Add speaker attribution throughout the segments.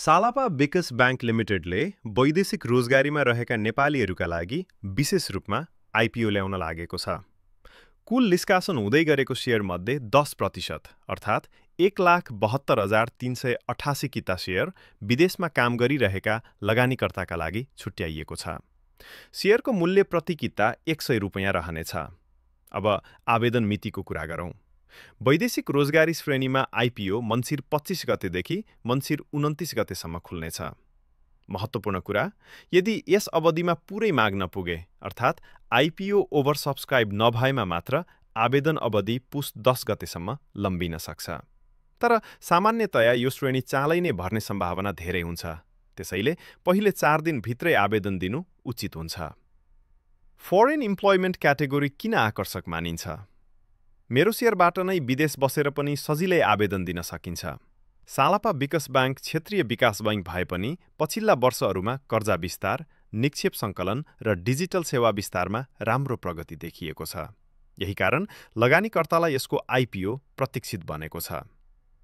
Speaker 1: सालापा विकास बैंक लिमिटेडले वैदेशिक रोजगारीमा रहेका नेपालीहरूका लागि विशेष रूपमा आइपिओ ल्याउन लागेको छ। कुल निष्कासन हुँदै गरेको सेयरमध्ये 10% अर्थात् 1,72,388 किता सेयर विदेशमा काम गरिरहेका लगानीकर्ताका लागि छुट्याइएको छ। सेयरको मूल्य प्रति किता 100 रुपैयाँ रहनेछ। अब आवेदन मितिको कुरा गरौँ। वैदेशिक रोजगारी श्रेणीमा आइपिओ मन्सिर 25 गतेदेखि मन्सिर 29 गतेसम्म खुल्नेछ। महत्त्वपूर्ण कुरा, यदि यस अवधिमा पुरै माग नपुगे अर्थात् आइपिओ ओभर सब्सक्राइब नभएमा मात्र आवेदन अवधि पुस 10 गतेसम्म लम्बिन सक्छ। तर सामान्यतया यो श्रेणी चाँडै नै भर्ने सम्भावना धेरै हुन्छ। त्यसैले पहिले 4 दिनभित्रै आवेदन दिनु उचित हुन्छ। फरेन इम्प्लोइमेन्ट क्याटेगोरी किन आकर्षक मानिन्छ? मेरो सेयरबाट नै विदेश बसेर पनि सजिलै आवेदन दिन सकिन्छ। सालापा विकास बैंक क्षेत्रीय विकास बैंक भए पनि पछिल्ला वर्षहरूमा कर्जा विस्तार, निक्षेप सङ्कलन र डिजिटल सेवा विस्तारमा राम्रो प्रगति देखिएको छ। यही कारण लगानीकर्तालाई यसको आइपिओ प्रतीक्षित बनेको छ।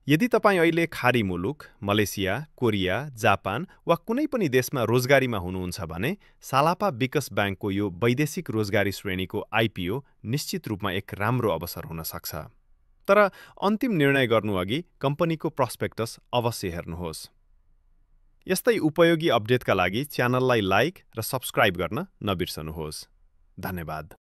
Speaker 1: यदि तपाईँ अहिले खाडी मुलुक, मलेसिया, कोरिया, जापान वा कुनै पनि देशमा रोजगारीमा हुनुहुन्छ भने सालापा विकास बैंकको यो वैदेशिक रोजगारी श्रेणीको आइपिओ निश्चित रूपमा एक राम्रो अवसर हुन सक्छ। तर अन्तिम निर्णय गर्नुअघि कम्पनीको प्रस्पेक्टस अवश्य हेर्नुहोस्। यस्तै उपयोगी अपडेटका लागि च्यानललाई लाइक र सब्स्क्राइब गर्न नबिर्सनुहोस्। धन्यवाद।